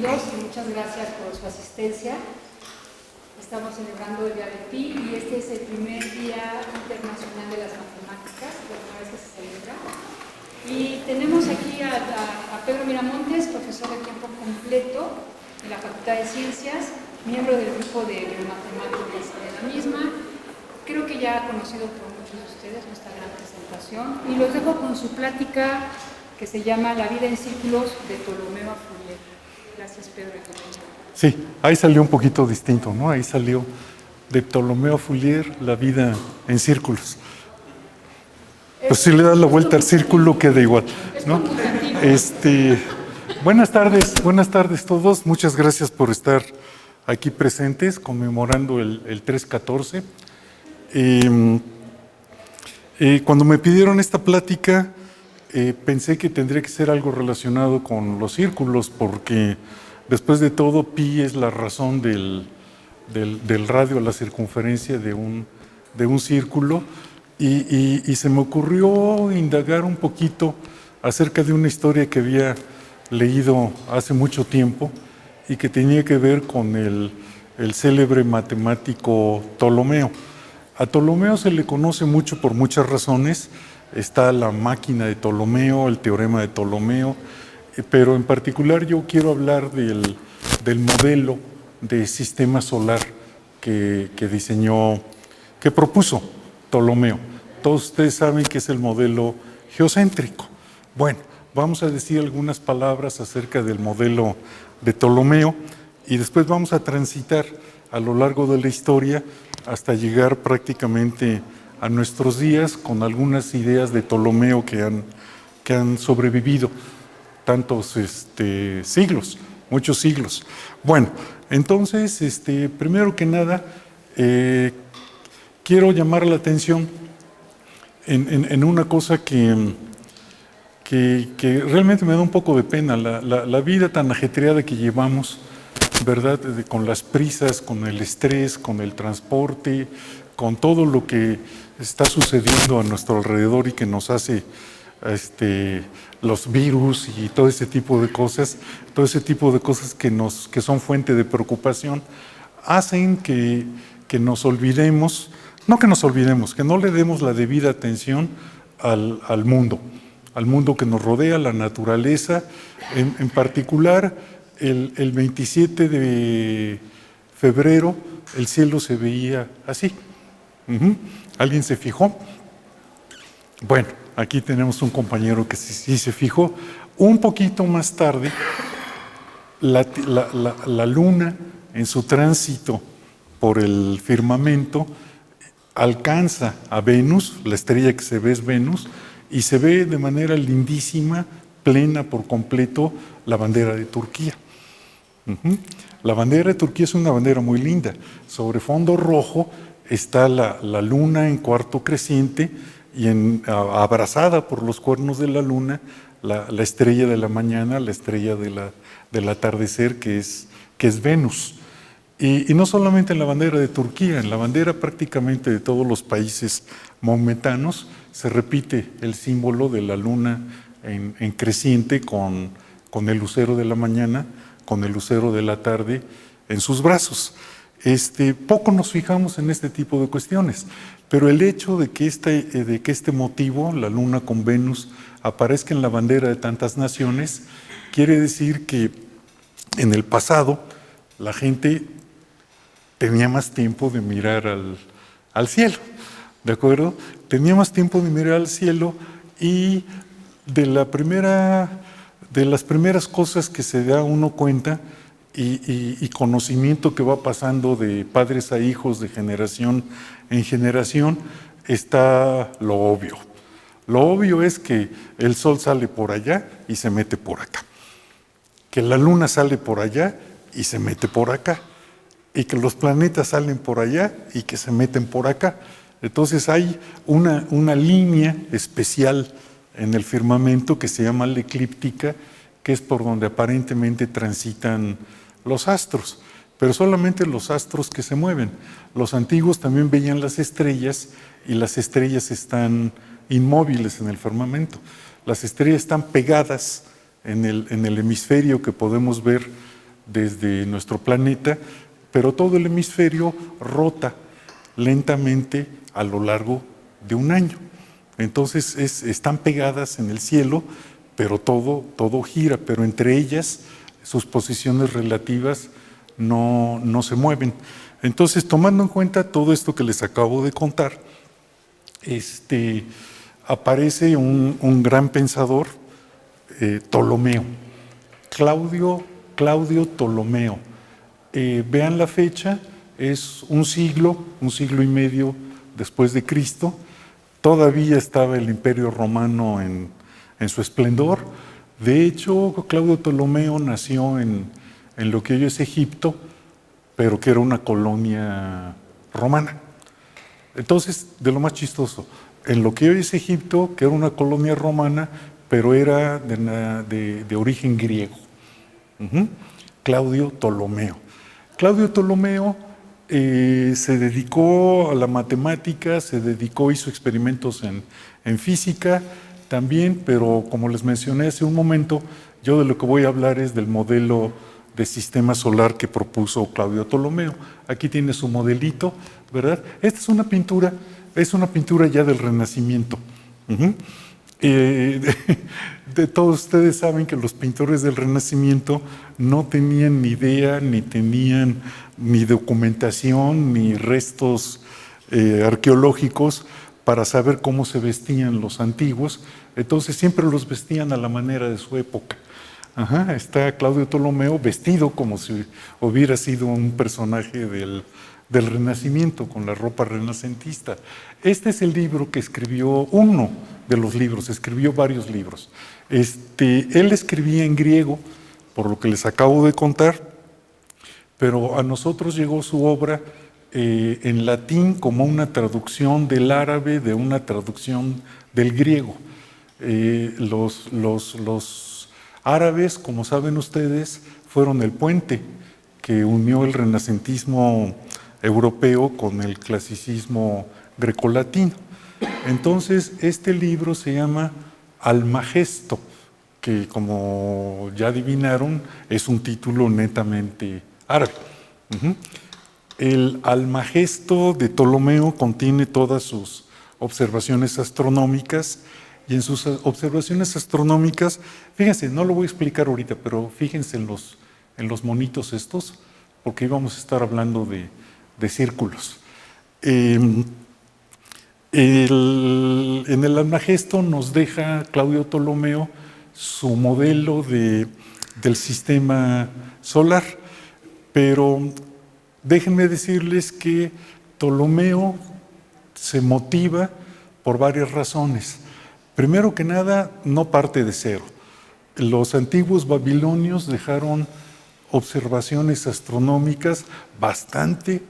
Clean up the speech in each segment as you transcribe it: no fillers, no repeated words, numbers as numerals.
bienvenidos y muchas gracias por su asistencia. Estamos celebrando el Día de Pi y este es el primer Día Internacional de las Matemáticas, la primera vez que se celebra. Y tenemos aquí a Pedro Miramontes, profesor de tiempo completo de la Facultad de Ciencias, miembro del grupo de matemáticas de la misma. Creo que ya ha conocido por muchos de ustedes nuestra gran presentación y los dejo con su plática que se llama La vida en círculos de Ptolomeo a Fourier. Gracias, Pedro. Sí, ahí salió un poquito distinto, ¿no? Ahí salió de Ptolomeo a Fourier, la vida en círculos. Pues si le das la vuelta al círculo queda igual, ¿no? Buenas tardes todos. Muchas gracias por estar aquí presentes conmemorando el 314. Cuando me pidieron esta plática, pensé que tendría que ser algo relacionado con los círculos, porque después de todo, pi es la razón del radio a la circunferencia de un círculo, y se me ocurrió indagar un poquito acerca de una historia que había leído hace mucho tiempo y que tenía que ver con el célebre matemático Ptolomeo. A Ptolomeo se le conoce mucho por muchas razones. Está la máquina de Ptolomeo, el teorema de Ptolomeo, pero en particular yo quiero hablar del modelo de sistema solar que propuso Ptolomeo. Todos ustedes saben que es el modelo geocéntrico. Bueno, vamos a decir algunas palabras acerca del modelo de Ptolomeo y después vamos a transitar a lo largo de la historia hasta llegar prácticamente a nuestros días con algunas ideas de Ptolomeo que han sobrevivido tantos siglos, muchos siglos. Bueno, entonces, primero que nada, quiero llamar la atención en una cosa que realmente me da un poco de pena, la vida tan ajetreada que llevamos, ¿verdad? Con las prisas, con el estrés, con el transporte, con todo lo que está sucediendo a nuestro alrededor y que nos hace los virus y todo ese tipo de cosas, que son fuente de preocupación, hacen que nos olvidemos, que no le demos la debida atención al mundo que nos rodea, la naturaleza. En particular, el 27 de febrero el cielo se veía así. ¿Alguien se fijó? Bueno, aquí tenemos un compañero que sí se fijó. Un poquito más tarde, la luna en su tránsito por el firmamento alcanza a Venus, la estrella que se ve es Venus, y se ve de manera lindísima, plena por completo, la bandera de Turquía. La bandera de Turquía es una bandera muy linda. Sobre fondo rojo está la luna en cuarto creciente y abrazada por los cuernos de la luna, la estrella de la mañana, la estrella del atardecer, que es Venus. Y no solamente en la bandera de Turquía, en la bandera prácticamente de todos los países maometanos se repite el símbolo de la luna en creciente con el lucero de la mañana, con el lucero de la tarde en sus brazos. Poco nos fijamos en este tipo de cuestiones, pero el hecho de que este motivo, la luna con Venus, aparezca en la bandera de tantas naciones, quiere decir que en el pasado la gente tenía más tiempo de mirar al cielo, ¿de acuerdo? Tenía más tiempo de mirar al cielo y de las primeras cosas que se da uno cuenta y conocimiento que va pasando de padres a hijos, de generación en generación, está lo obvio. Lo obvio es que el sol sale por allá y se mete por acá, que la luna sale por allá y se mete por acá, y que los planetas salen por allá y que se meten por acá. Entonces hay una línea especial en el firmamento que se llama la eclíptica, que es por donde aparentemente transitan los astros, pero solamente los astros que se mueven. Los antiguos también veían las estrellas y las estrellas están inmóviles en el firmamento. Las estrellas están pegadas en el hemisferio que podemos ver desde nuestro planeta, pero todo el hemisferio rota lentamente a lo largo de un año. Entonces están pegadas en el cielo, pero todo gira, pero entre ellas sus posiciones relativas no se mueven. Entonces, tomando en cuenta todo esto que les acabo de contar, aparece un gran pensador, Ptolomeo, Claudio Ptolomeo. Vean la fecha, es un siglo y medio después de Cristo. Todavía estaba el Imperio Romano en su esplendor. De hecho, Claudio Ptolomeo nació en lo que hoy es Egipto, pero que era una colonia romana. Entonces, de lo más chistoso, en lo que hoy es Egipto, que era una colonia romana, pero era de origen griego. Claudio Ptolomeo. Claudio Ptolomeo se dedicó a la matemática, hizo experimentos en física también, pero como les mencioné hace un momento, yo de lo que voy a hablar es del modelo de sistema solar que propuso Claudio Ptolomeo. Aquí tiene su modelito, ¿verdad? Esta es una pintura ya del Renacimiento. De todos ustedes saben que los pintores del Renacimiento no tenían ni idea, ni tenían ni documentación, ni restos arqueológicos para saber cómo se vestían los antiguos. Entonces siempre los vestían a la manera de su época. Está Claudio Ptolomeo vestido como si hubiera sido un personaje del Renacimiento, con la ropa renacentista. Este es el libro que escribió, uno de los libros, escribió varios libros. Él escribía en griego, por lo que les acabo de contar, pero a nosotros llegó su obra en latín como una traducción del árabe, de una traducción del griego. Los árabes, como saben ustedes, fueron el puente que unió el renacentismo europeo con el clasicismo grecolatino. Entonces, este libro se llama Almagesto, que como ya adivinaron, es un título netamente árabe. El Almagesto de Ptolomeo contiene todas sus observaciones astronómicas, y en sus observaciones astronómicas, fíjense, no lo voy a explicar ahorita, pero fíjense en los monitos estos, porque íbamos a estar hablando de círculos. En el Almagesto nos deja Claudio Ptolomeo su modelo del sistema solar, pero déjenme decirles que Ptolomeo se motiva por varias razones. Primero que nada, no parte de cero. Los antiguos babilonios dejaron observaciones astronómicas bastante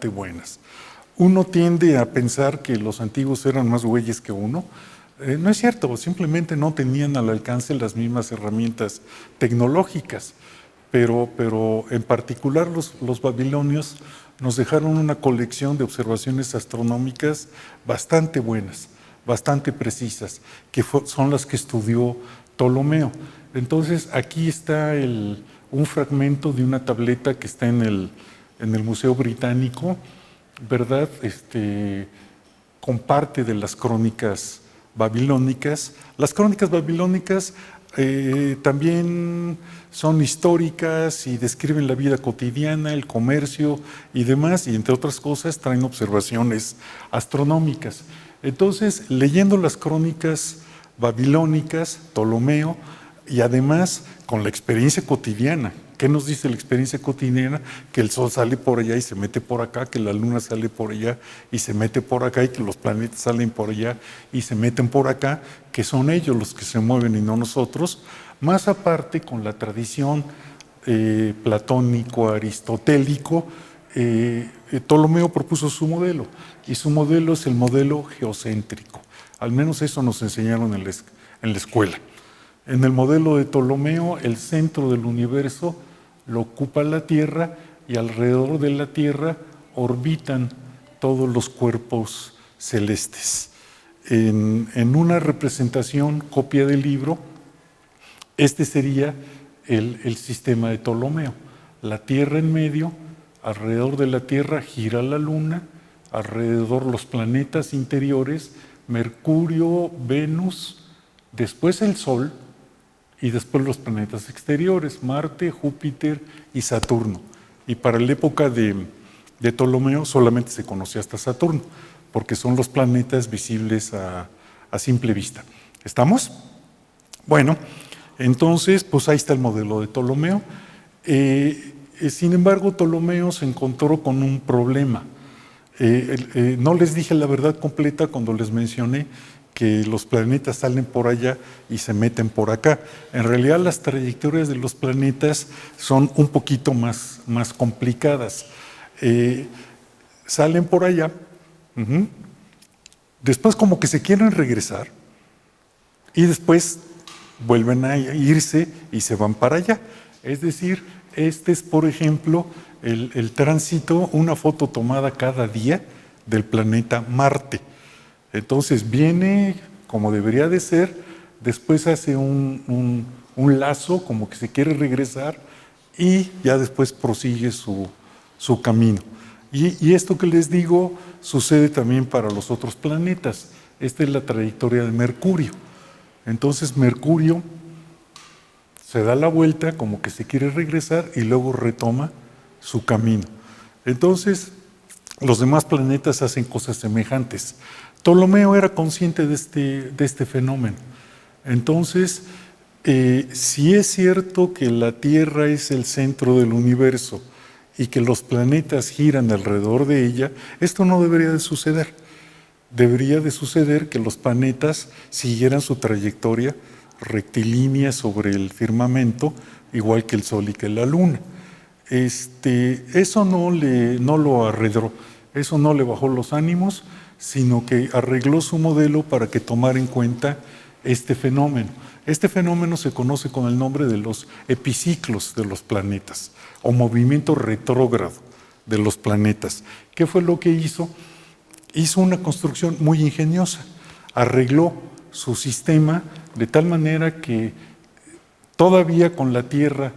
buenas. Uno tiende a pensar que los antiguos eran más güeyes que uno. No es cierto, simplemente no tenían al alcance las mismas herramientas tecnológicas, pero en particular los babilonios nos dejaron una colección de observaciones astronómicas bastante buenas, bastante precisas, que son las que estudió Ptolomeo. Entonces, aquí está un fragmento de una tableta que está en el Museo Británico, ¿verdad? Con parte de las crónicas babilónicas. Las crónicas babilónicas también son históricas y describen la vida cotidiana, el comercio y demás, y entre otras cosas traen observaciones astronómicas. Entonces, leyendo las crónicas babilónicas, Ptolomeo, y además con la experiencia cotidiana. ¿Qué nos dice la experiencia cotidiana? Que el sol sale por allá y se mete por acá, que la luna sale por allá y se mete por acá, y que los planetas salen por allá y se meten por acá, que son ellos los que se mueven y no nosotros. Más aparte, con la tradición platónico, aristotélico, Ptolomeo propuso su modelo, y su modelo es el modelo geocéntrico. Al menos eso nos enseñaron en la escuela. En el modelo de Ptolomeo, el centro del universo lo ocupa la Tierra, y alrededor de la Tierra orbitan todos los cuerpos celestes. En una representación, copia del libro, este sería el sistema de Ptolomeo. La Tierra en medio, alrededor de la Tierra gira la Luna, alrededor los planetas interiores, Mercurio, Venus, después el Sol y después los planetas exteriores, Marte, Júpiter y Saturno. Y para la época de Ptolomeo solamente se conocía hasta Saturno, porque son los planetas visibles a simple vista. ¿Estamos? Bueno, entonces, pues ahí está el modelo de Ptolomeo. Sin embargo, Ptolomeo se encontró con un problema. No les dije la verdad completa cuando les mencioné que los planetas salen por allá y se meten por acá. En realidad las trayectorias de los planetas son un poquito más complicadas. Salen por allá, después como que se quieren regresar y después vuelven a irse y se van para allá. Es decir, este es, por ejemplo, el tránsito, una foto tomada cada día del planeta Marte. Entonces viene como debería de ser, después hace un lazo, como que se quiere regresar, y ya después prosigue su camino. Y esto que les digo sucede también para los otros planetas. Esta es la trayectoria de Mercurio. Entonces Mercurio se da la vuelta, como que se quiere regresar, y luego retoma su camino. Entonces, los demás planetas hacen cosas semejantes. Ptolomeo era consciente de este fenómeno. Entonces, si es cierto que la Tierra es el centro del universo y que los planetas giran alrededor de ella, esto no debería de suceder. Debería de suceder que los planetas siguieran su trayectoria rectilínea sobre el firmamento, igual que el Sol y que la Luna. Eso no lo arredró, eso no le bajó los ánimos, sino que arregló su modelo para que tomara en cuenta este fenómeno. Este fenómeno se conoce con el nombre de los epiciclos de los planetas, o movimiento retrógrado de los planetas. ¿Qué fue lo que hizo? Hizo una construcción muy ingeniosa, arregló su sistema de tal manera que todavía con la Tierra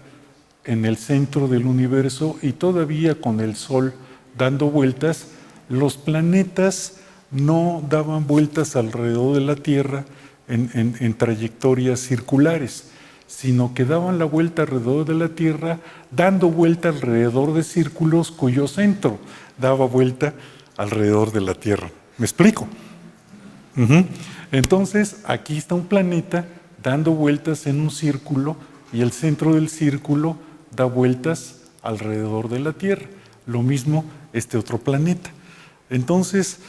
en el centro del universo y todavía con el Sol dando vueltas, los planetas no daban vueltas alrededor de la Tierra en trayectorias circulares, sino que daban la vuelta alrededor de la Tierra dando vuelta alrededor de círculos cuyo centro daba vuelta alrededor de la Tierra. ¿Me explico? Entonces, aquí está un planeta dando vueltas en un círculo y el centro del círculo da vueltas alrededor de la Tierra. Lo mismo este otro planeta. Entonces,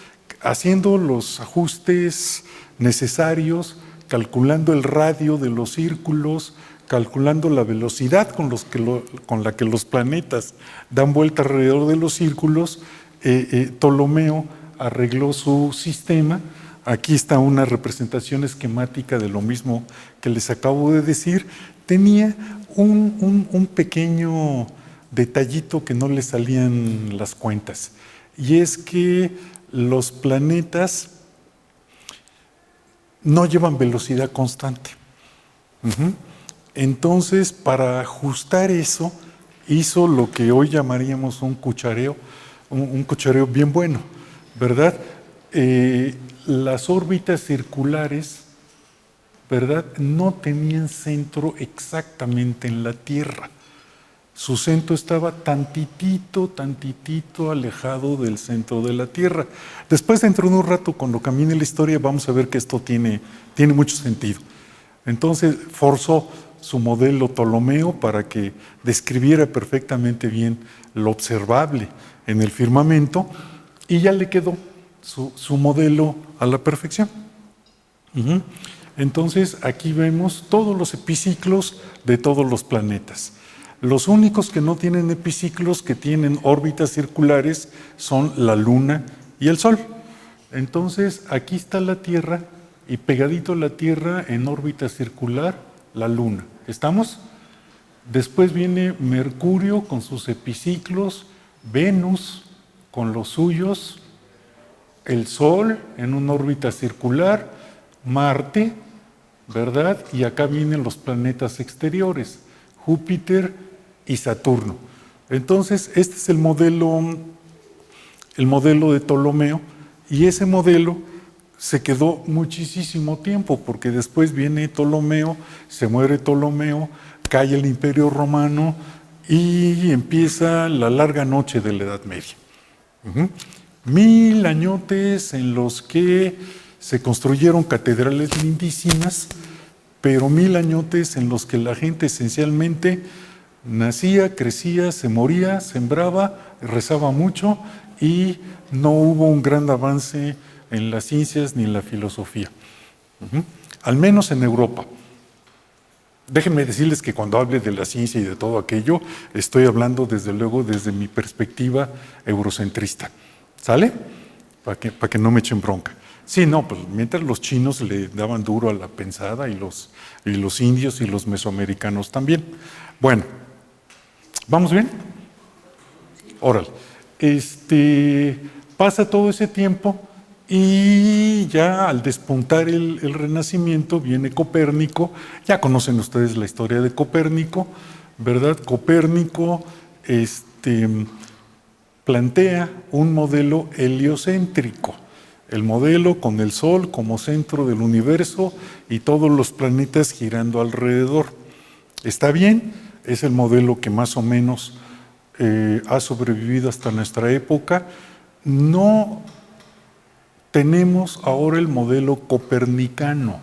haciendo los ajustes necesarios, calculando el radio de los círculos, calculando la velocidad con la que los planetas dan vuelta alrededor de los círculos, Ptolomeo arregló su sistema. Aquí está una representación esquemática de lo mismo que les acabo de decir. Tenía un pequeño detallito que no le salían las cuentas, y es que los planetas no llevan velocidad constante. Entonces, para ajustar eso, hizo lo que hoy llamaríamos un cuchareo bien bueno, ¿verdad? Las órbitas circulares, ¿verdad?, no tenían centro exactamente en la Tierra. Su centro estaba tantitito alejado del centro de la Tierra. Después, dentro de un rato, cuando camine la historia, vamos a ver que esto tiene mucho sentido. Entonces, forzó su modelo Ptolomeo para que describiera perfectamente bien lo observable en el firmamento, y ya le quedó su modelo a la perfección. Entonces, aquí vemos todos los epiciclos de todos los planetas. Los únicos que no tienen epiciclos, que tienen órbitas circulares, son la Luna y el Sol. Entonces, aquí está la Tierra, y pegadito a la Tierra en órbita circular, la Luna. ¿Estamos? Después viene Mercurio con sus epiciclos, Venus con los suyos, el Sol en una órbita circular, Marte, ¿verdad? Y acá vienen los planetas exteriores, Júpiter y Saturno. Entonces, este es el modelo de Ptolomeo, y ese modelo se quedó muchísimo tiempo, porque después viene Ptolomeo, se muere Ptolomeo, cae el Imperio Romano y empieza la larga noche de la Edad Media. 1000 añotes en los que se construyeron catedrales lindísimas, pero 1000 añotes en los que la gente esencialmente nacía, crecía, se moría, sembraba, rezaba mucho y no hubo un gran avance en las ciencias ni en la filosofía. Al menos en Europa. Déjenme decirles que cuando hable de la ciencia y de todo aquello, estoy hablando desde luego desde mi perspectiva eurocentrista. ¿Sale? Para que no me echen bronca. Sí, no, pues mientras los chinos le daban duro a la pensada y los indios y los mesoamericanos también. Bueno, ¿vamos bien? Órale. Pasa todo ese tiempo y ya al despuntar el Renacimiento viene Copérnico. Ya conocen ustedes la historia de Copérnico, ¿verdad? Copérnico plantea un modelo heliocéntrico, el modelo con el Sol como centro del universo y todos los planetas girando alrededor. ¿Está bien? Es el modelo que más o menos ha sobrevivido hasta nuestra época. No tenemos ahora el modelo copernicano.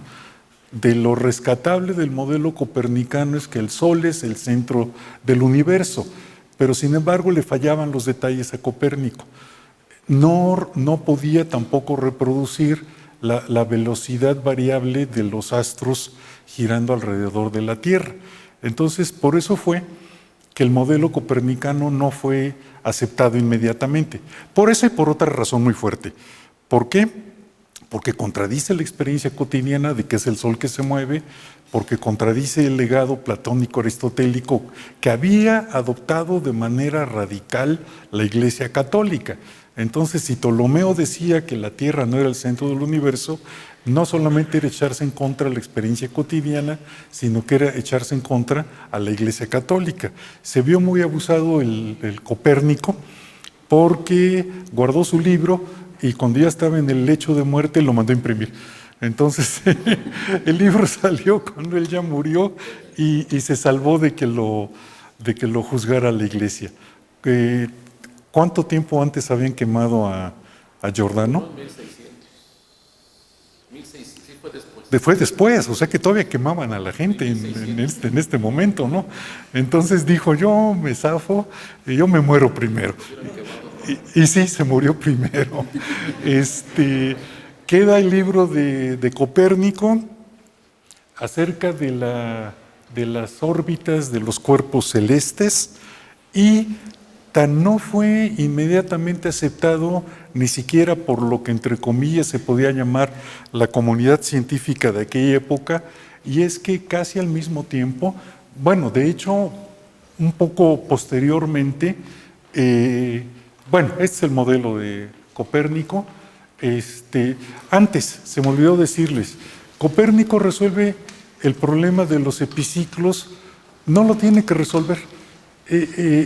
De lo rescatable del modelo copernicano es que el Sol es el centro del universo, pero sin embargo le fallaban los detalles a Copérnico. No podía tampoco reproducir la velocidad variable de los astros girando alrededor de la Tierra. Entonces, por eso fue que el modelo copernicano no fue aceptado inmediatamente. Por esa y por otra razón muy fuerte. ¿Por qué? Porque contradice la experiencia cotidiana de que es el Sol que se mueve, porque contradice el legado platónico aristotélico que había adoptado de manera radical la Iglesia Católica. Entonces, si Ptolomeo decía que la Tierra no era el centro del universo, no solamente era echarse en contra de la experiencia cotidiana, sino que era echarse en contra a la Iglesia Católica. Se vio muy abusado el Copérnico porque guardó su libro y cuando ya estaba en el lecho de muerte lo mandó a imprimir. Entonces, el libro salió cuando él ya murió y se salvó de que lo juzgara la Iglesia. ¿Cuánto tiempo antes habían quemado a Giordano? 1600, sí, fue después. Fue después, o sea que todavía quemaban a la gente en este momento, ¿no? Entonces dijo, yo me zafo y yo me muero primero. Y sí, se murió primero. Queda el libro de Copérnico acerca de las órbitas de los cuerpos celestes y tan no fue inmediatamente aceptado ni siquiera por lo que entre comillas se podía llamar la comunidad científica de aquella época, y es que casi al mismo tiempo, bueno, de hecho, un poco posteriormente, este es el modelo de Copérnico. Antes, se me olvidó decirles, Copérnico resuelve el problema de los epiciclos, no lo tiene que resolver.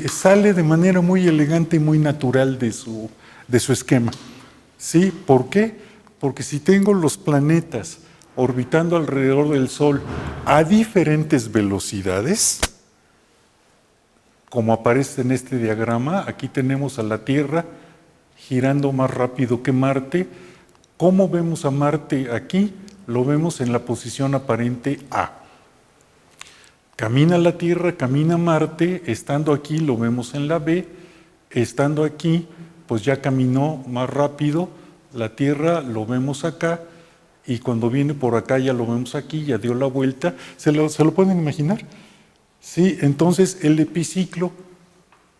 Sale de manera muy elegante y muy natural de su esquema. ¿Sí? ¿Por qué? Porque si tengo los planetas orbitando alrededor del Sol a diferentes velocidades, como aparece en este diagrama, aquí tenemos a la Tierra girando más rápido que Marte. ¿Cómo vemos a Marte aquí? Lo vemos en la posición aparente A. Camina la Tierra, camina Marte, estando aquí lo vemos en la B, estando aquí pues ya caminó más rápido, la Tierra lo vemos acá y cuando viene por acá ya lo vemos aquí, ya dio la vuelta. ¿Se lo pueden imaginar? Sí, entonces el epiciclo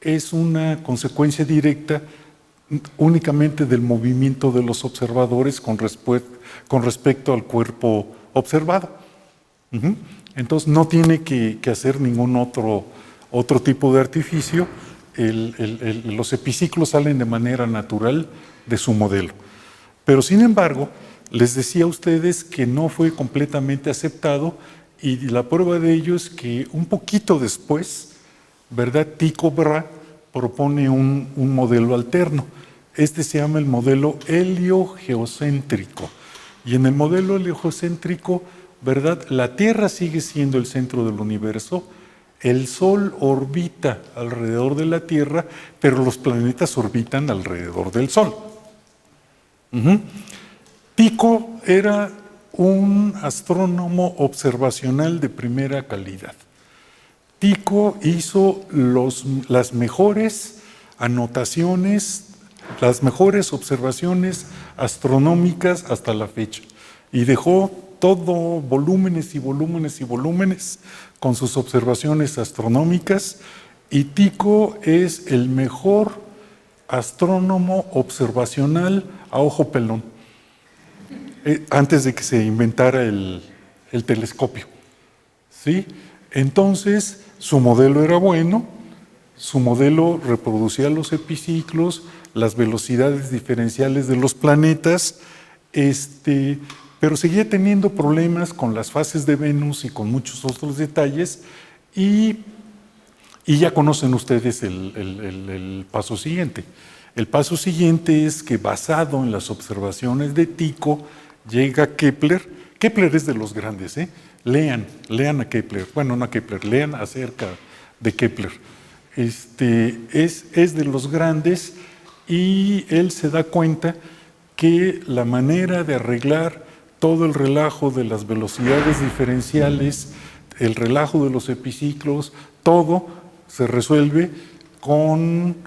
es una consecuencia directa únicamente del movimiento de los observadores con respecto al cuerpo observado. Entonces no tiene que hacer ningún otro tipo de artificio. Los epiciclos salen de manera natural de su modelo. Pero sin embargo, les decía a ustedes que no fue completamente aceptado Y la prueba de ello es que un poquito después, ¿verdad? Tycho Brahe propone un modelo alterno. Este se llama el modelo heliogeocéntrico. Y en el modelo heliogeocéntrico, ¿verdad? La Tierra sigue siendo el centro del universo, el Sol orbita alrededor de la Tierra, pero los planetas orbitan alrededor del Sol. Tycho era un astrónomo observacional de primera calidad. Tycho hizo las mejores anotaciones, las mejores observaciones astronómicas hasta la fecha, y dejó todo volúmenes y volúmenes y volúmenes con sus observaciones astronómicas, y Tycho es el mejor astrónomo observacional a ojo pelón, antes de que se inventara el telescopio, ¿sí? Entonces, su modelo era bueno, su modelo reproducía los epiciclos, las velocidades diferenciales de los planetas, pero seguía teniendo problemas con las fases de Venus y con muchos otros detalles, y ya conocen ustedes el paso siguiente. El paso siguiente es que, basado en las observaciones de Tycho, llega Kepler. Kepler es de los grandes, ¿eh? Lean a Kepler. Bueno, no a Kepler, lean acerca de Kepler. Es de los grandes, y él se da cuenta que la manera de arreglar todo el relajo de las velocidades diferenciales, el relajo de los epiciclos, todo se resuelve con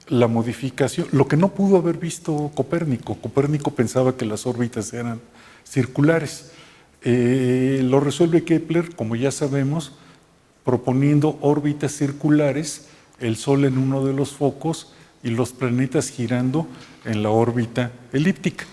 la modificación, lo que no pudo haber visto Copérnico. Copérnico pensaba que las órbitas eran circulares. Lo resuelve Kepler, como ya sabemos, proponiendo órbitas circulares, el Sol en uno de los focos y los planetas girando en la órbita elíptica.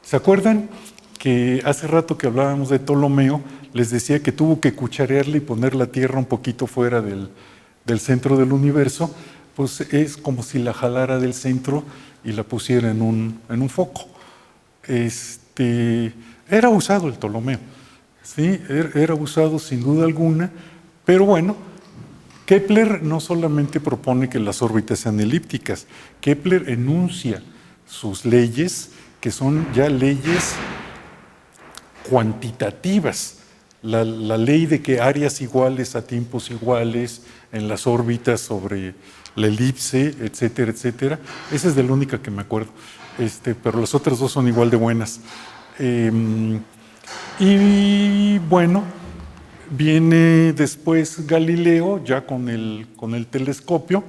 ¿Se acuerdan que hace rato que hablábamos de Ptolomeo, les decía que tuvo que cucharearle y poner la Tierra un poquito fuera del centro del universo? Pues es como si la jalara del centro y la pusiera en un foco. Era usado el Ptolomeo, ¿sí? Era usado sin duda alguna, pero bueno, Kepler no solamente propone que las órbitas sean elípticas, Kepler enuncia sus leyes, que son ya leyes cuantitativas. La ley de que áreas iguales a tiempos iguales en las órbitas sobre la elipse, etcétera, etcétera. Esa es de la única que me acuerdo, pero las otras dos son igual de buenas. Y bueno, viene después Galileo, ya con el telescopio.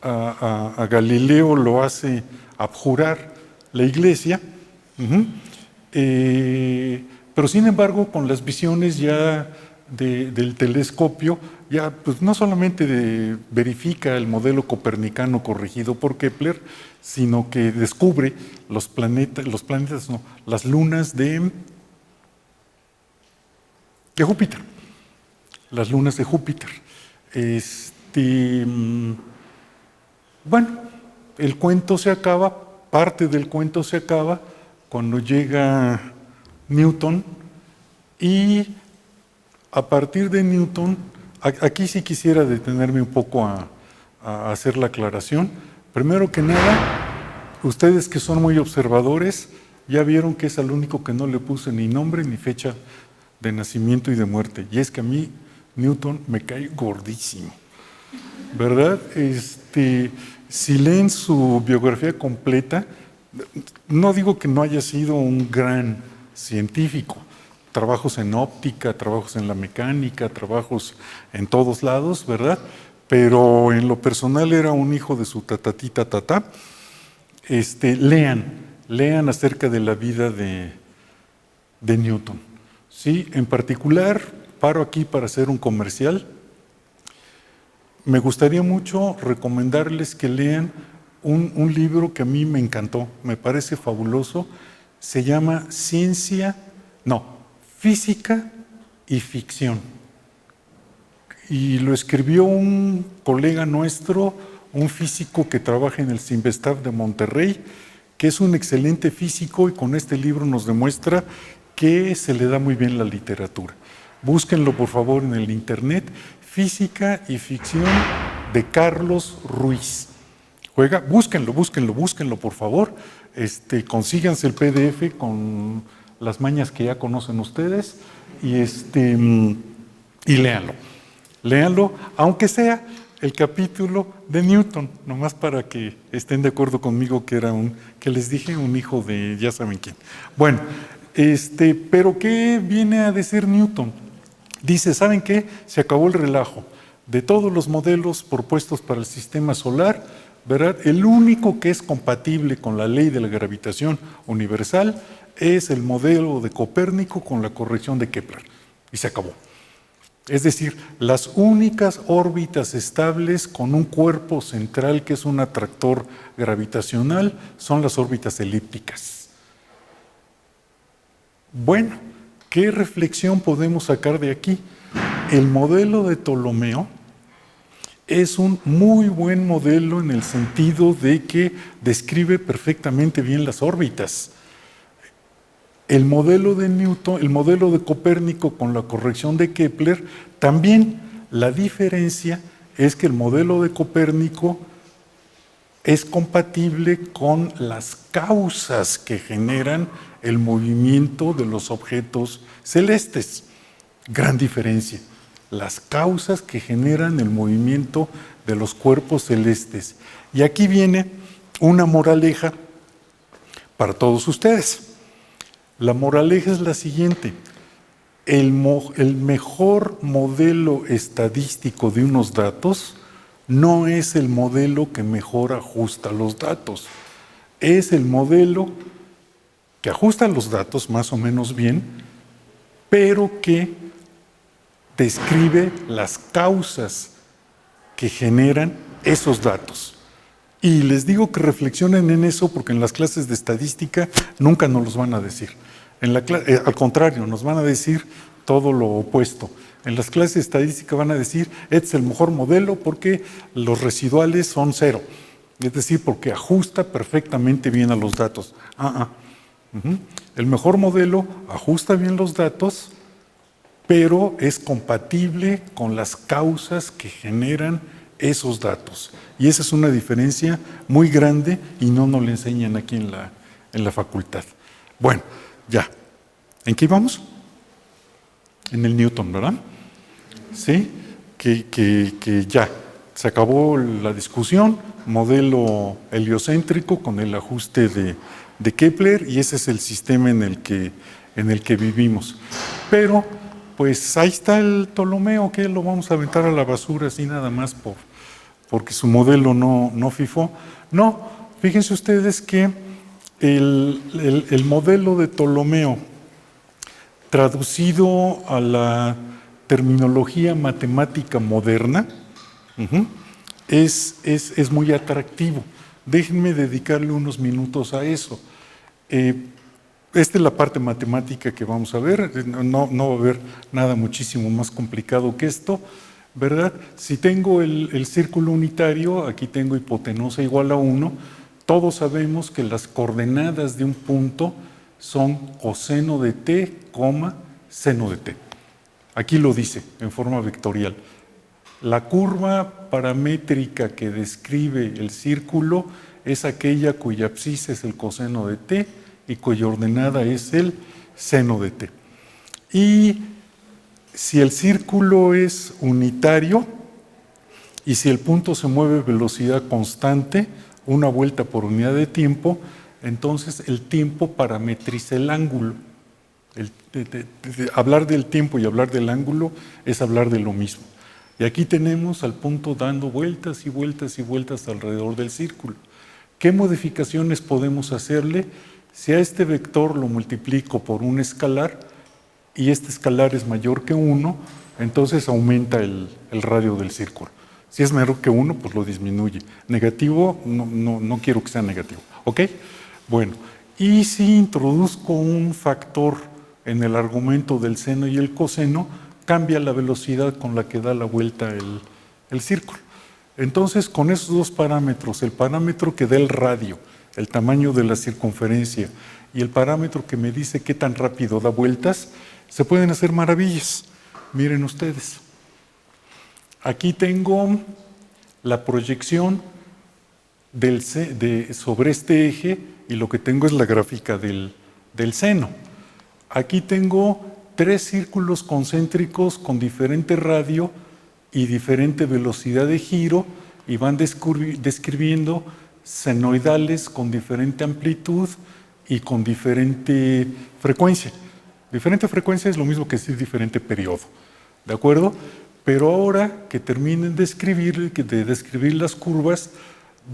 A Galileo lo hace abjurar la Iglesia, pero sin embargo, con las visiones ya del telescopio, ya pues no solamente verifica el modelo copernicano corregido por Kepler, sino que descubre las lunas de Júpiter, las lunas de Júpiter. Bueno, el cuento se acaba, parte del cuento se acaba cuando llega Newton, y a partir de Newton, aquí sí quisiera detenerme un poco a hacer la aclaración. Primero que nada, ustedes que son muy observadores, ya vieron que es al único que no le puse ni nombre ni fecha de nacimiento y de muerte, y es que a mí Newton me cae gordísimo, ¿verdad? Si leen su biografía completa, no digo que no haya sido un gran científico, trabajos en óptica, trabajos en la mecánica, trabajos en todos lados, ¿verdad? Pero en lo personal era un hijo de su tatatita tatá. Lean acerca de la vida de Newton, ¿sí? En particular, paro aquí para hacer un comercial. Me gustaría mucho recomendarles que lean un libro que a mí me encantó, me parece fabuloso. Se llama Física y Ficción. Y lo escribió un colega nuestro, un físico que trabaja en el CIMBESTAF de Monterrey, que es un excelente físico, y con este libro nos demuestra que se le da muy bien la literatura. Búsquenlo por favor en el internet, Física y Ficción de Carlos Ruiz. Búsquenlo por favor, consíganse el PDF con las mañas que ya conocen ustedes y léanlo, aunque sea el capítulo de Newton, nomás para que estén de acuerdo conmigo que era que les dije, un hijo de ya saben quién. Bueno, pero ¿qué viene a decir Newton? Dice, ¿saben qué? Se acabó el relajo. De todos los modelos propuestos para el sistema solar, ¿verdad? El único que es compatible con la ley de la gravitación universal es el modelo de Copérnico con la corrección de Kepler. Y se acabó. Es decir, las únicas órbitas estables con un cuerpo central que es un atractor gravitacional son las órbitas elípticas. Bueno, ¿qué reflexión podemos sacar de aquí? El modelo de Ptolomeo es un muy buen modelo en el sentido de que describe perfectamente bien las órbitas. El modelo de Newton, el modelo de Copérnico con la corrección de Kepler, también la diferencia es que el modelo de Copérnico es compatible con las causas que generan el movimiento de los objetos celestes. Gran diferencia. Las causas que generan el movimiento de los cuerpos celestes. Y aquí viene una moraleja para todos ustedes. La moraleja es la siguiente: el mejor modelo estadístico de unos datos no es el modelo que mejor ajusta los datos, es el modelo que ajusta los datos más o menos bien, pero que describe las causas que generan esos datos. Y les digo que reflexionen en eso porque en las clases de estadística nunca nos los van a decir. Al contrario, nos van a decir todo lo opuesto. En las clases de estadística van a decir, este es el mejor modelo porque los residuales son 0. Es decir, porque ajusta perfectamente bien a los datos. El mejor modelo ajusta bien los datos, pero es compatible con las causas que generan esos datos. Y esa es una diferencia muy grande y no nos la enseñan aquí en la facultad. Bueno, ya. ¿En qué íbamos? En el Newton, ¿verdad? Sí, que ya. Se acabó la discusión, modelo heliocéntrico con el ajuste de Kepler, y ese es el sistema en el que vivimos. Pero pues ahí está el Ptolomeo, que lo vamos a aventar a la basura así nada más porque su modelo no fifó. No, fíjense ustedes que el modelo de Ptolomeo, traducido a la terminología matemática moderna, es muy atractivo. Déjenme dedicarle unos minutos a eso. Esta es la parte matemática que vamos a ver, no va a haber nada muchísimo más complicado que esto, ¿verdad? Si tengo el círculo unitario, aquí tengo hipotenusa igual a 1, todos sabemos que las coordenadas de un punto son coseno de t, seno de t. Aquí lo dice en forma vectorial. La curva paramétrica que describe el círculo es aquella cuya abscisa es el coseno de t, y cuya ordenada es el seno de t. Y si el círculo es unitario y si el punto se mueve a velocidad constante, una vuelta por unidad de tiempo, entonces el tiempo parametriza el ángulo. Hablar del tiempo y hablar del ángulo es hablar de lo mismo. Y aquí tenemos al punto dando vueltas y vueltas y vueltas alrededor del círculo. ¿Qué modificaciones podemos hacerle? Si a este vector lo multiplico por un escalar y este escalar es mayor que 1, entonces aumenta el radio del círculo. Si es menor que 1, pues lo disminuye. Negativo, no quiero que sea negativo. ¿Ok? Bueno, y si introduzco un factor en el argumento del seno y el coseno, cambia la velocidad con la que da la vuelta el círculo. Entonces, con esos dos parámetros, el parámetro que da el radio, el tamaño de la circunferencia, y el parámetro que me dice qué tan rápido da vueltas, se pueden hacer maravillas. Miren ustedes, aquí tengo la proyección sobre este eje y lo que tengo es la gráfica del seno. Aquí tengo 3 círculos concéntricos con diferente radio y diferente velocidad de giro y van describiendo senoidales con diferente amplitud y con diferente frecuencia. Diferente frecuencia es lo mismo que decir diferente periodo, ¿de acuerdo? Pero ahora que terminen de describir las curvas,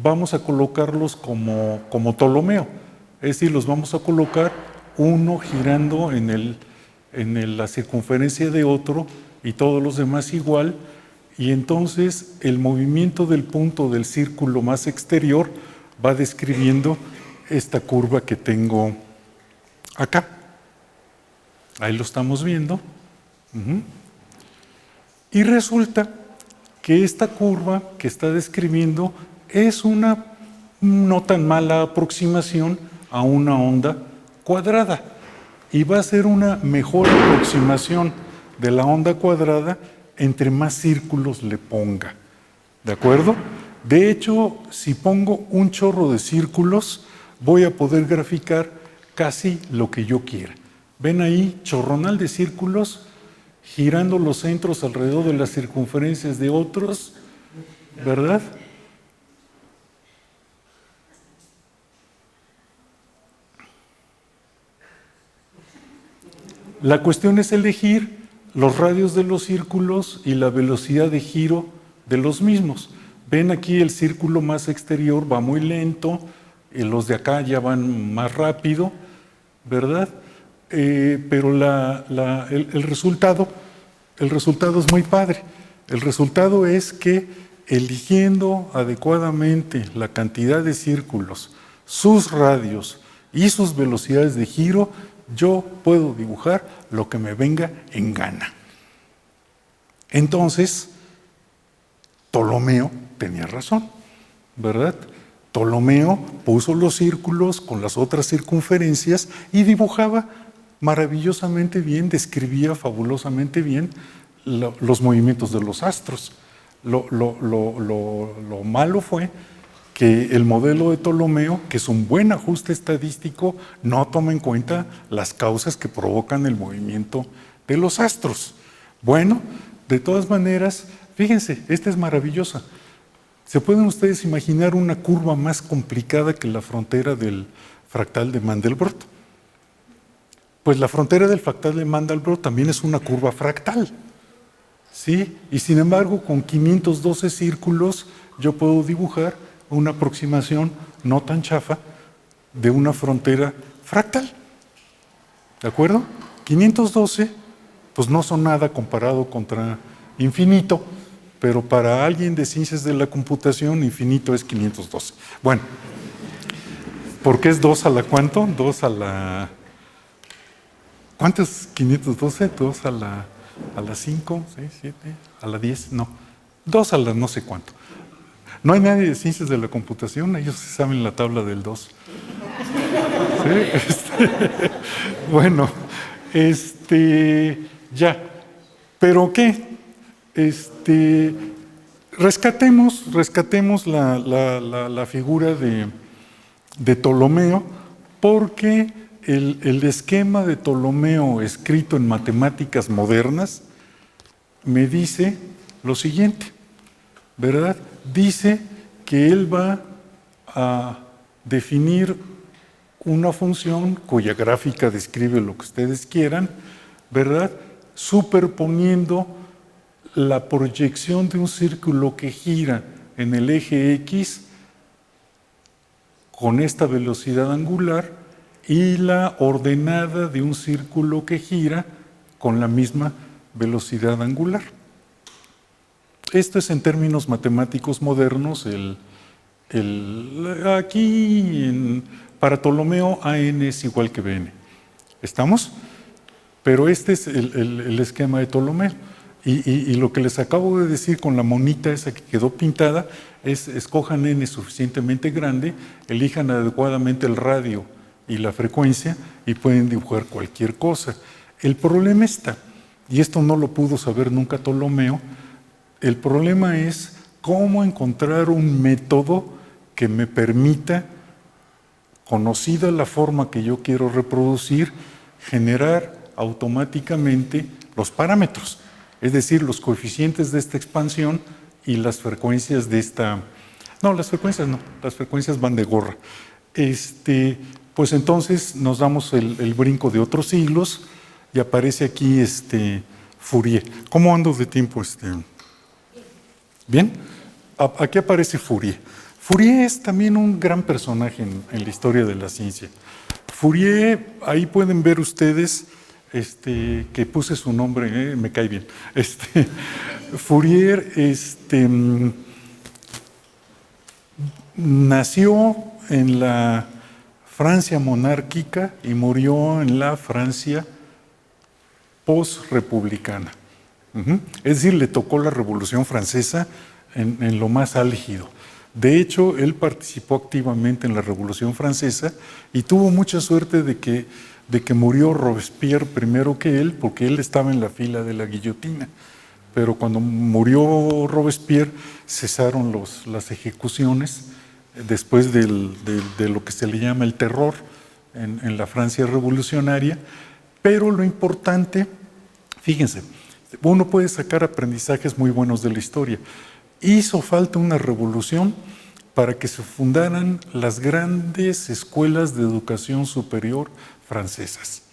vamos a colocarlos como Ptolomeo, es decir, los vamos a colocar uno girando en la circunferencia de otro y todos los demás igual, y entonces el movimiento del punto del círculo más exterior va describiendo esta curva que tengo acá. Ahí lo estamos viendo. Y resulta que esta curva que está describiendo es una no tan mala aproximación a una onda cuadrada y va a ser una mejor aproximación de la onda cuadrada entre más círculos le ponga, ¿de acuerdo? De hecho, si pongo un chorro de círculos, voy a poder graficar casi lo que yo quiera. ¿Ven ahí? Chorronal de círculos, girando los centros alrededor de las circunferencias de otros, ¿verdad? La cuestión es elegir los radios de los círculos y la velocidad de giro de los mismos. Ven aquí el círculo más exterior va muy lento, los de acá ya van más rápido, ¿verdad? Pero el resultado es muy padre. El resultado es que eligiendo adecuadamente la cantidad de círculos, sus radios y sus velocidades de giro, yo puedo dibujar lo que me venga en gana. Entonces, Ptolomeo tenía razón, ¿verdad? Ptolomeo puso los círculos con las otras circunferencias y dibujaba maravillosamente bien, describía fabulosamente bien los movimientos de los astros. Lo malo fue que el modelo de Ptolomeo, que es un buen ajuste estadístico, no toma en cuenta las causas que provocan el movimiento de los astros. Bueno, de todas maneras, fíjense, esta es maravillosa. ¿Se pueden ustedes imaginar una curva más complicada que la frontera del fractal de Mandelbrot? Pues la frontera del fractal de Mandelbrot también es una curva fractal, ¿sí? Y sin embargo, con 512 círculos, yo puedo dibujar una aproximación no tan chafa de una frontera fractal. ¿De acuerdo? 512, pues no son nada comparado contra infinito, pero para alguien de ciencias de la computación, infinito es 512. Bueno, ¿por qué es 2 a la cuánto? 2 a la... ¿Cuánto es 512? 2 a la 5, 6, 7, a la 10, no. 2 a la no sé cuánto. No hay nadie de ciencias de la computación, ellos saben la tabla del 2. ¿Sí? Bueno, ya. ¿Pero qué? Rescatemos la figura de Ptolomeo, porque el esquema de Ptolomeo escrito en matemáticas modernas me dice lo siguiente, ¿verdad? Dice que él va a definir una función cuya gráfica describe lo que ustedes quieran, ¿verdad? Superponiendo la proyección de un círculo que gira en el eje X con esta velocidad angular y la ordenada de un círculo que gira con la misma velocidad angular. Esto es en términos matemáticos modernos, para Ptolomeo AN es igual que BN. ¿Estamos? Pero este es el esquema de Ptolomeo. Y lo que les acabo de decir con la monita esa que quedó pintada es: escojan N suficientemente grande, elijan adecuadamente el radio y la frecuencia y pueden dibujar cualquier cosa. El problema está y esto no lo pudo saber nunca Ptolomeo. El problema es cómo encontrar un método que me permita, conocida la forma que yo quiero reproducir, generar automáticamente los parámetros, es decir, los coeficientes de esta expansión y las frecuencias de esta... No, las frecuencias van de gorra. Pues entonces nos damos el brinco de otros siglos y aparece aquí Fourier. ¿Cómo ando de tiempo? ¿Bien? Aquí aparece Fourier. Fourier es también un gran personaje en la historia de la ciencia. Fourier, ahí pueden ver ustedes que puse su nombre, me cae bien. Fourier nació en la Francia monárquica y murió en la Francia post-republicana. Es decir, le tocó la Revolución Francesa en lo más álgido. De hecho, él participó activamente en la Revolución Francesa y tuvo mucha suerte de que murió Robespierre primero que él, porque él estaba en la fila de la guillotina. Pero cuando murió Robespierre, cesaron las ejecuciones después de lo que se le llama el terror en la Francia revolucionaria. Pero lo importante, fíjense, uno puede sacar aprendizajes muy buenos de la historia. Hizo falta una revolución para que se fundaran las grandes escuelas de educación superior francesas.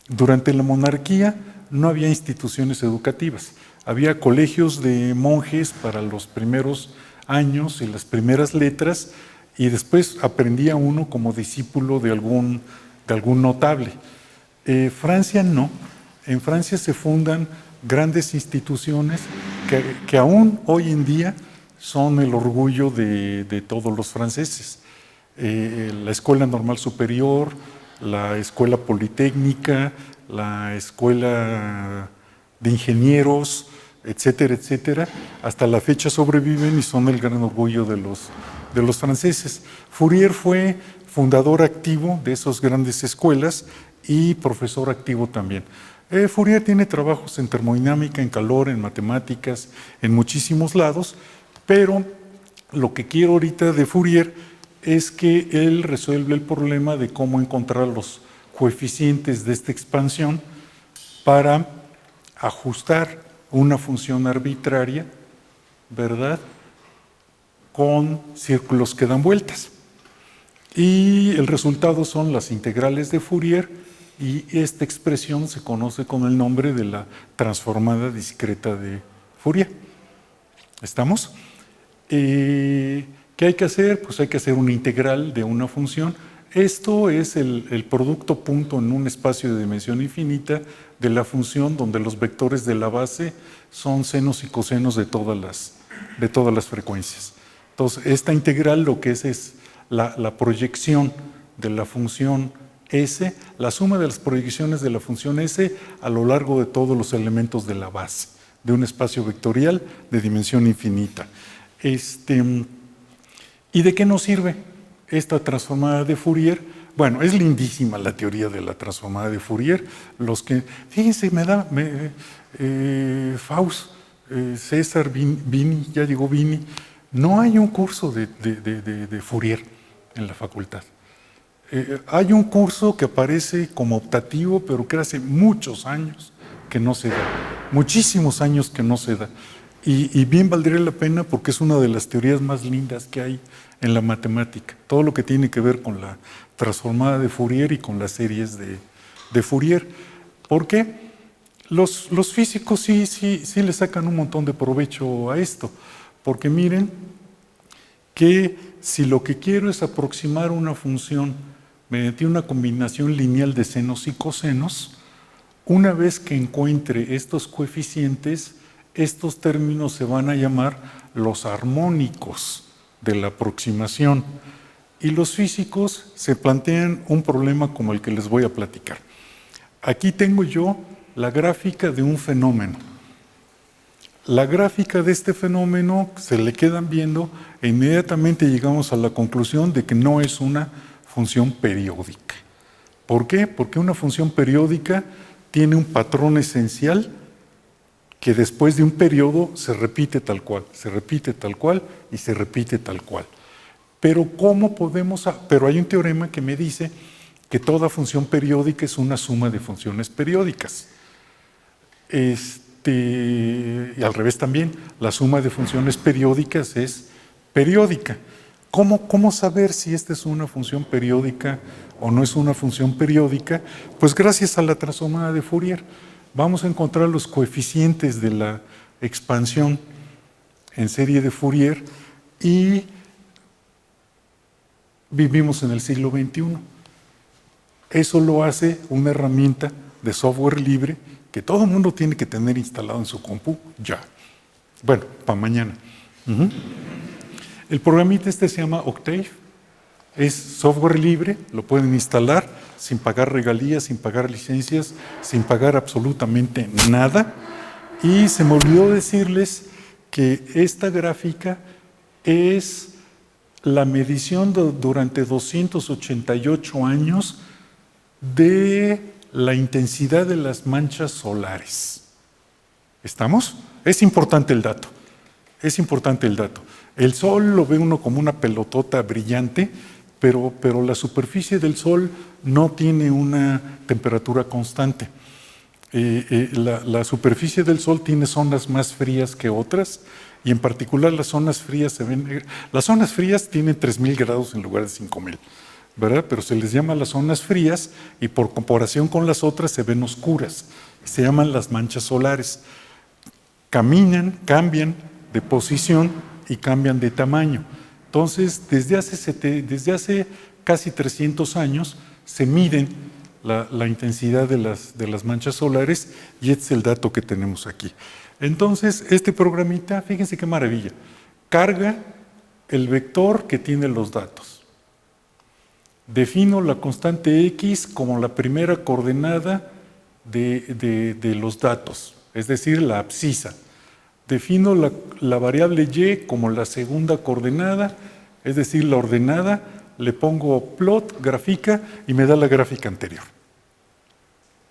Durante la monarquía no había instituciones educativas, había colegios de monjes para los primeros años y las primeras letras, y después aprendía uno como discípulo de algún notable. Francia no, en Francia se fundan grandes instituciones que aún hoy en día son el orgullo de todos los franceses. La Escuela Normal Superior, la Escuela Politécnica, la Escuela de Ingenieros, etcétera, etcétera, hasta la fecha sobreviven y son el gran orgullo de los franceses. Fourier fue fundador activo de esas grandes escuelas y profesor activo también. Fourier tiene trabajos en termodinámica, en calor, en matemáticas, en muchísimos lados, pero lo que quiero ahorita de Fourier es que él resuelve el problema de cómo encontrar los coeficientes de esta expansión para ajustar una función arbitraria, ¿verdad?, con círculos que dan vueltas. Y el resultado son las integrales de Fourier, y esta expresión se conoce con el nombre de la transformada discreta de Fourier. ¿Estamos? ¿Qué hay que hacer? Pues hay que hacer una integral de una función. Esto es el producto punto en un espacio de dimensión infinita de la función, donde los vectores de la base son senos y cosenos de todas las frecuencias. Entonces, esta integral lo que es la proyección de la función S, la suma de las proyecciones de la función S a lo largo de todos los elementos de la base, de un espacio vectorial de dimensión infinita. ¿Y de qué nos sirve esta transformada de Fourier? Bueno, es lindísima la teoría de la transformada de Fourier. Fíjense, Faust, César, Vini, ya llegó Vini. No hay un curso de Fourier en la facultad. Hay un curso que aparece como optativo, pero que hace muchos años que no se da, muchísimos años que no se da. Y bien valdría la pena porque es una de las teorías más lindas que hay en la matemática. Todo lo que tiene que ver con la transformada de Fourier y con las series de Fourier. ¿Por qué? Los físicos sí le sacan un montón de provecho a esto. Porque miren que si lo que quiero es aproximar una función mediante una combinación lineal de senos y cosenos, una vez que encuentre estos coeficientes, estos términos se van a llamar los armónicos de la aproximación. Y los físicos se plantean un problema como el que les voy a platicar. Aquí tengo yo la gráfica de un fenómeno. La gráfica de este fenómeno se le quedan viendo e inmediatamente llegamos a la conclusión de que no es una función periódica. ¿Por qué? Porque una función periódica tiene un patrón esencial que después de un periodo se repite tal cual, se repite tal cual y se repite tal cual. Pero ¿cómo podemos? Pero hay un teorema que me dice que toda función periódica es una suma de funciones periódicas. Y al revés también, la suma de funciones periódicas es periódica. ¿Cómo saber si esta es una función periódica o no es una función periódica? Pues gracias a la transformada de Fourier. Vamos a encontrar los coeficientes de la expansión en serie de Fourier y vivimos en el siglo XXI. Eso lo hace una herramienta de software libre que todo el mundo tiene que tener instalado en su compu ya. Bueno, para mañana. El programita se llama Octave. Es software libre, lo pueden instalar sin pagar regalías, sin pagar licencias, sin pagar absolutamente nada. Y se me olvidó decirles que esta gráfica es la medición durante 288 años de la intensidad de las manchas solares. ¿Estamos? Es importante el dato. Es importante el dato. El Sol lo ve uno como una pelotota brillante, pero la superficie del Sol no tiene una temperatura constante. La superficie del Sol tiene zonas más frías que otras, y en particular las zonas frías las zonas frías tienen 3000 grados en lugar de 5000, ¿verdad? Pero se les llama las zonas frías y por comparación con las otras se ven oscuras. Se llaman las manchas solares. Caminan, cambian de posición y cambian de tamaño. Entonces, desde hace casi 300 años se miden la intensidad de las manchas solares y este es el dato que tenemos aquí. Entonces, este programita, fíjense qué maravilla, carga el vector que tiene los datos. Defino la constante X como la primera coordenada de los datos, es decir, la abscisa. Defino la variable Y como la segunda coordenada, es decir, la ordenada, le pongo plot, gráfica, y me da la gráfica anterior.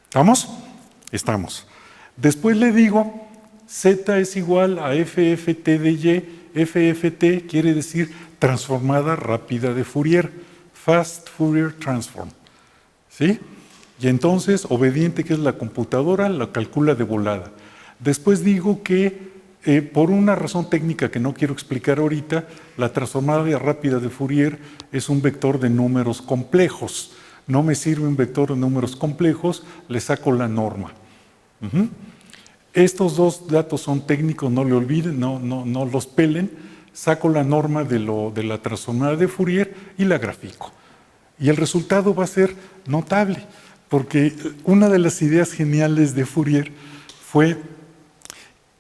¿Estamos? Estamos. Después le digo, Z es igual a FFT de Y. FFT quiere decir transformada rápida de Fourier, Fast Fourier Transform. ¿Sí? Y entonces, obediente que es la computadora, la calcula de volada. Después digo que por una razón técnica que no quiero explicar ahorita, la transformada rápida de Fourier es un vector de números complejos. No me sirve un vector de números complejos, le saco la norma. Estos dos datos son técnicos, no le olviden, no los pelen. Saco la norma de la transformada de Fourier y la grafico. Y el resultado va a ser notable, porque una de las ideas geniales de Fourier fue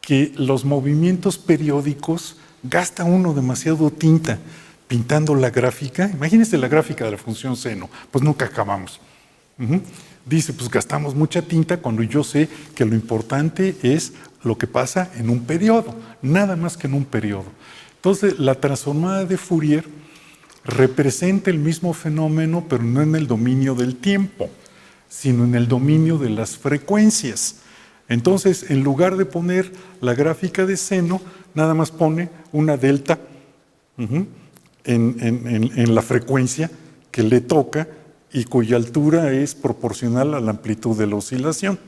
que los movimientos periódicos gasta uno demasiado tinta pintando la gráfica. Imagínense la gráfica de la función seno, pues nunca acabamos. Dice, pues gastamos mucha tinta cuando yo sé que lo importante es lo que pasa en un periodo, nada más que en un periodo. Entonces, la transformada de Fourier representa el mismo fenómeno, pero no en el dominio del tiempo, sino en el dominio de las frecuencias. Entonces, en lugar de poner la gráfica de seno, nada más pone una delta en la frecuencia que le toca y cuya altura es proporcional a la amplitud de la oscilación.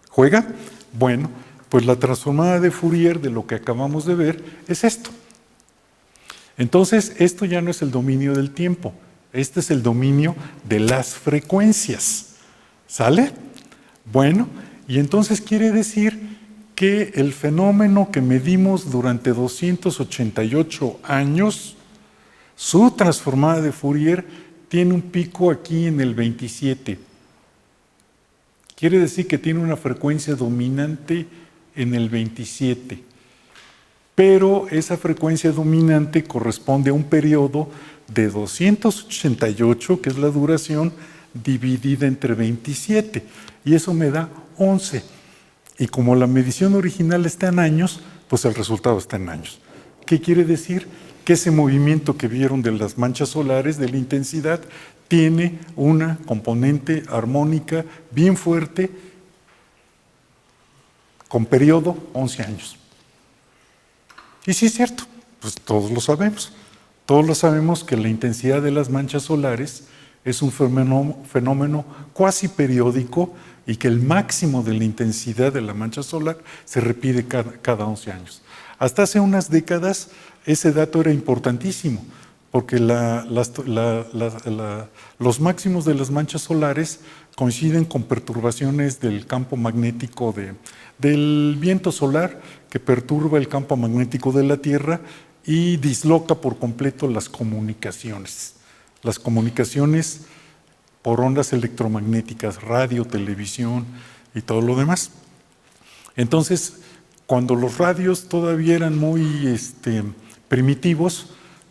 ¿Juega? Bueno, pues la transformada de Fourier de lo que acabamos de ver es esto. Entonces, esto ya no es el dominio del tiempo, este es el dominio de las frecuencias. ¿Sale? Bueno, y entonces quiere decir que el fenómeno que medimos durante 288 años, su transformada de Fourier tiene un pico aquí en el 27. Quiere decir que tiene una frecuencia dominante en el 27. Pero esa frecuencia dominante corresponde a un periodo de 288, que es la duración, dividida entre 27. Y eso me da 11. Y como la medición original está en años, pues el resultado está en años. ¿Qué quiere decir? Que ese movimiento que vieron de las manchas solares, de la intensidad, tiene una componente armónica bien fuerte con periodo 11 años. Y sí es cierto, pues todos lo sabemos. Todos lo sabemos que la intensidad de las manchas solares es un fenómeno cuasi periódico y que el máximo de la intensidad de la mancha solar se repite cada 11 años. Hasta hace unas décadas ese dato era importantísimo, porque los máximos de las manchas solares coinciden con perturbaciones del campo magnético del viento solar, que perturba el campo magnético de la Tierra y disloca por completo las comunicaciones. Las comunicaciones por ondas electromagnéticas, radio, televisión y todo lo demás. Entonces, cuando los radios todavía eran muy primitivos,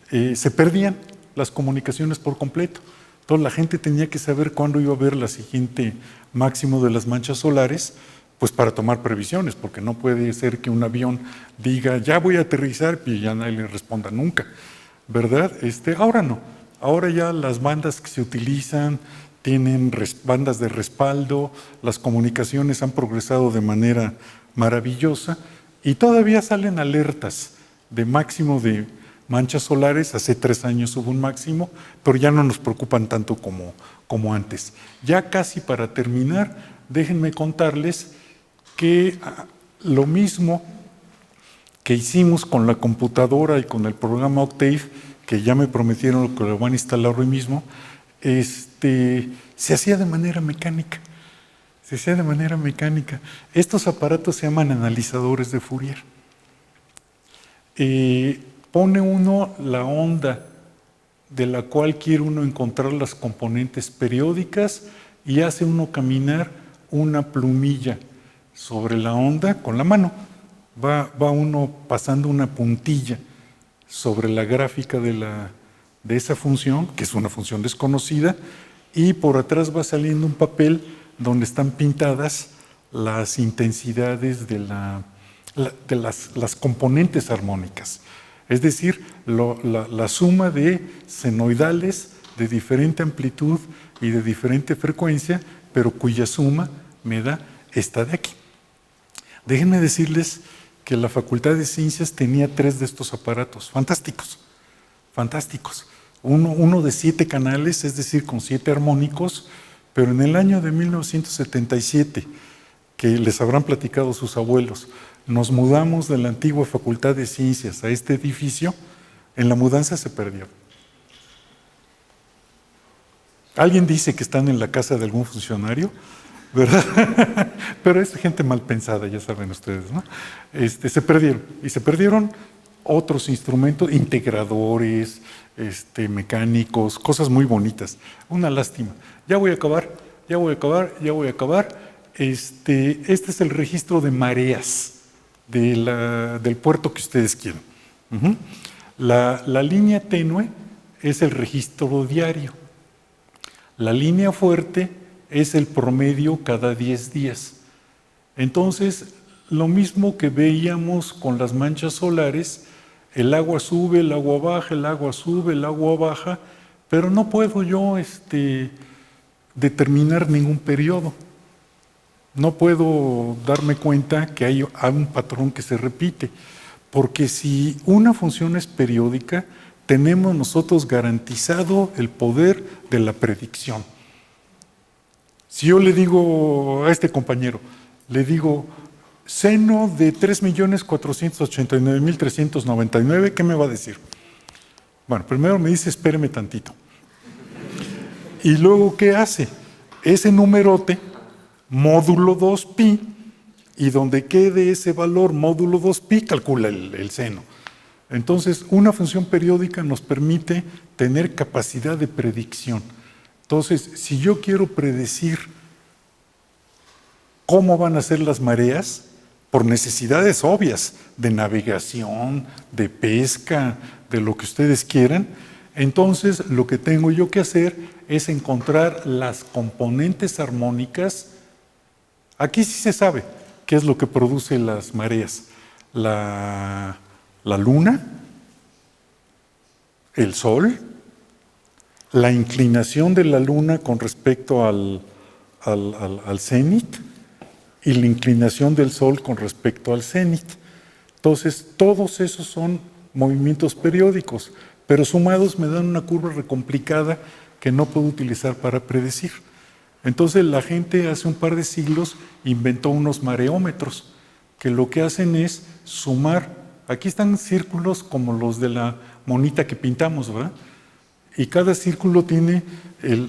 se perdían las comunicaciones por completo. Entonces la gente tenía que saber cuándo iba a haber la siguiente máximo de las manchas solares, pues para tomar previsiones, porque no puede ser que un avión diga, ya voy a aterrizar, y ya nadie le responda nunca, ¿verdad? Ahora no, ahora ya las bandas que se utilizan tienen bandas de respaldo, las comunicaciones han progresado de manera maravillosa y todavía salen alertas de máximo de manchas solares. Hace 3 años hubo un máximo, pero ya no nos preocupan tanto como antes. Ya casi para terminar, déjenme contarles que lo mismo que hicimos con la computadora y con el programa Octave, que ya me prometieron que lo van a instalar hoy mismo, se hacía de manera mecánica. Se hacía de manera mecánica. Estos aparatos se llaman analizadores de Fourier. Pone uno la onda de la cual quiere uno encontrar las componentes periódicas y hace uno caminar una plumilla sobre la onda con la mano. Va uno pasando una puntilla sobre la gráfica de esa función, que es una función desconocida, y por atrás va saliendo un papel donde están pintadas las intensidades de las componentes armónicas. Es decir, la suma de senoidales de diferente amplitud y de diferente frecuencia, pero cuya suma me da esta de aquí. Déjenme decirles que la Facultad de Ciencias tenía 3 de estos aparatos, fantásticos, fantásticos. Uno de 7 canales, es decir, con 7 armónicos, pero en el año de 1977, que les habrán platicado sus abuelos, nos mudamos de la antigua Facultad de Ciencias a este edificio. En la mudanza se perdió. Alguien dice que están en la casa de algún funcionario, ¿verdad? Pero es gente mal pensada, ya saben ustedes, ¿no? Se perdieron, y se perdieron otros instrumentos, integradores, mecánicos, cosas muy bonitas. Una lástima. Ya voy a acabar. Este es el registro de mareas del puerto que ustedes quieran. La línea tenue es el registro diario. La línea fuerte es el promedio cada 10 días. Entonces, lo mismo que veíamos con las manchas solares, el agua sube, el agua baja, el agua sube, el agua baja, pero no puedo yo determinar ningún periodo. No puedo darme cuenta que hay un patrón que se repite, porque si una función es periódica, tenemos nosotros garantizado el poder de la predicción. Si yo le digo a este compañero, le digo, seno de 3.489.399, ¿qué me va a decir? Bueno, primero me dice, espéreme tantito. Y luego, ¿qué hace? Ese numerote, módulo 2pi, y donde quede ese valor, módulo 2pi, calcula el seno. Entonces, una función periódica nos permite tener capacidad de predicción. Entonces, si yo quiero predecir cómo van a ser las mareas, por necesidades obvias de navegación, de pesca, de lo que ustedes quieran, entonces lo que tengo yo que hacer es encontrar las componentes armónicas. Aquí sí se sabe qué es lo que produce las mareas. La luna, el sol, la inclinación de la luna con respecto al cenit y la inclinación del Sol con respecto al cénit. Entonces, todos esos son movimientos periódicos, pero sumados me dan una curva recomplicada que no puedo utilizar para predecir. Entonces, la gente hace un par de siglos inventó unos mareómetros, que lo que hacen es sumar. Aquí están círculos como los de la monita que pintamos, ¿verdad? Y cada círculo tiene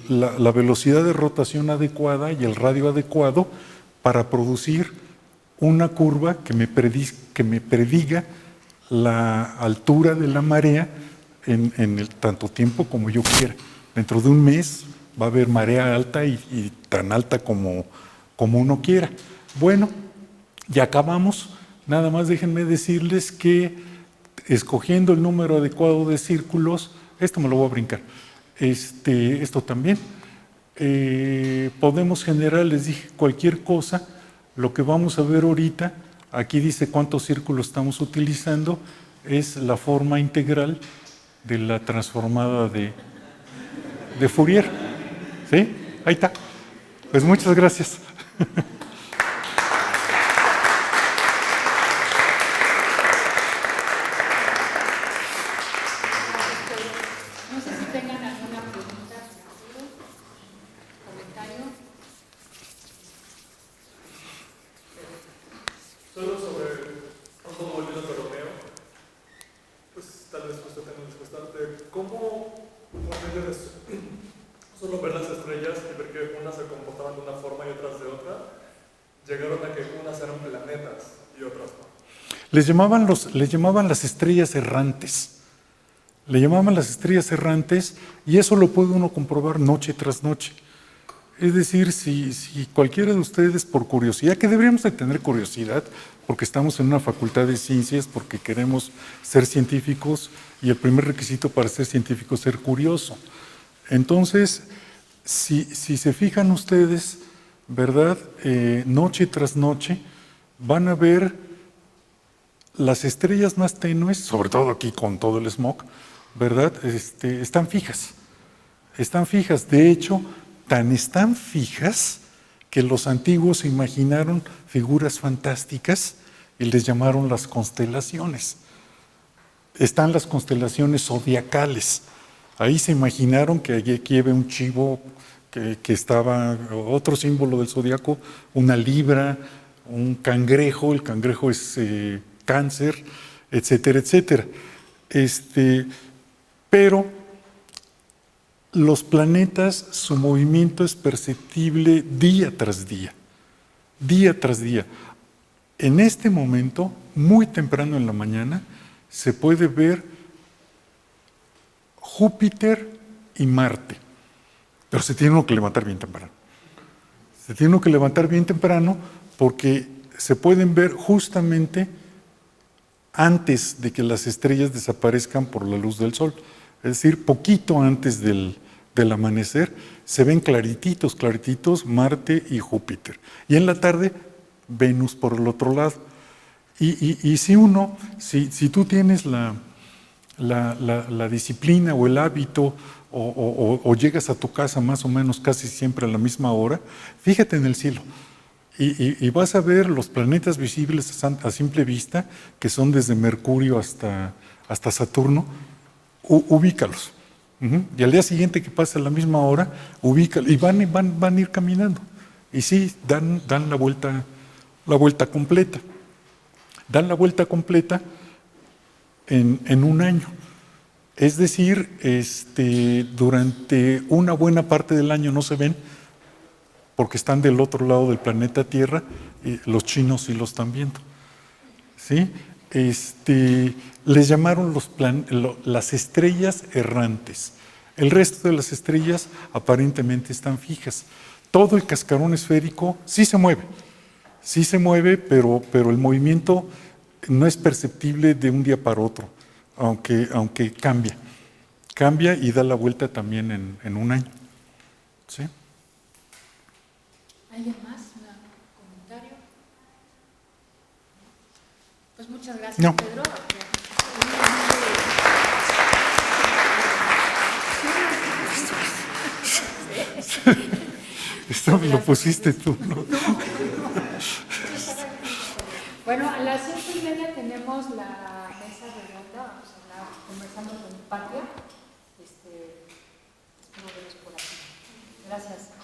la velocidad de rotación adecuada y el radio adecuado para producir una curva que me prediga la altura de la marea en el tanto tiempo como yo quiera. Dentro de un mes va a haber marea alta y tan alta como uno quiera. Bueno, ya acabamos. Nada más déjenme decirles que escogiendo el número adecuado de círculos, esto me lo voy a brincar, esto también, podemos generar, les dije, cualquier cosa. Lo que vamos a ver ahorita, aquí dice cuántos círculos estamos utilizando, es la forma integral de la transformada de Fourier. ¿Sí? Ahí está. Pues muchas gracias. No sé si tengan alguna pregunta, comentario. Solo sobre un molino Ptolomeo, pues tal vez usted tenga que contestarte, ¿cómo por medio de solo ver las estrellas y ver que unas se comportaban de una forma y otras de otra, llegaron a que unas eran planetas y otras no? Les llamaban las estrellas errantes. Le llamaban las estrellas errantes y eso lo puede uno comprobar noche tras noche. Es decir, si cualquiera de ustedes por curiosidad, que deberíamos de tener curiosidad, porque estamos en una facultad de ciencias, porque queremos ser científicos y el primer requisito para ser científico es ser curioso. Entonces, si se fijan ustedes, ¿verdad? Noche tras noche van a ver las estrellas más tenues, sobre todo aquí con todo el smog, ¿verdad? Están fijas. Están fijas. De hecho, están fijas que los antiguos se imaginaron figuras fantásticas y les llamaron las constelaciones. Están las constelaciones zodiacales. Ahí se imaginaron que aquí había un chivo que estaba, otro símbolo del zodiaco, una libra, un cangrejo, el cangrejo es cáncer, etcétera, etcétera. Pero los planetas, su movimiento es perceptible día tras día, día tras día. En este momento, muy temprano en la mañana, se puede ver Júpiter y Marte, pero se tiene uno que levantar bien temprano. Se tiene uno que levantar bien temprano porque se pueden ver justamente antes de que las estrellas desaparezcan por la luz del sol. Es decir, poquito antes del amanecer, se ven clarititos Marte y Júpiter. Y en la tarde, Venus por el otro lado. Y si tú tienes la disciplina o el hábito, o llegas a tu casa más o menos casi siempre a la misma hora, fíjate en el cielo. Y vas a ver los planetas visibles a simple vista, que son desde Mercurio hasta Saturno. Ubícalos. Y al día siguiente que pasa a la misma hora, ubícalos. Y van a ir caminando. Y sí, dan la vuelta completa. Dan la vuelta completa en un año. Es decir, durante una buena parte del año no se ven, porque están del otro lado del planeta Tierra, y los chinos sí lo están viendo. ¿Sí? Les llamaron las estrellas errantes. El resto de las estrellas aparentemente están fijas. Todo el cascarón esférico sí se mueve, pero el movimiento no es perceptible de un día para otro, aunque cambia y da la vuelta también en un año. ¿Sí? ¿Alguien más? ¿Un comentario? Pues muchas gracias, No. Pedro. Esto me lo pusiste tú, ¿no? Gracias.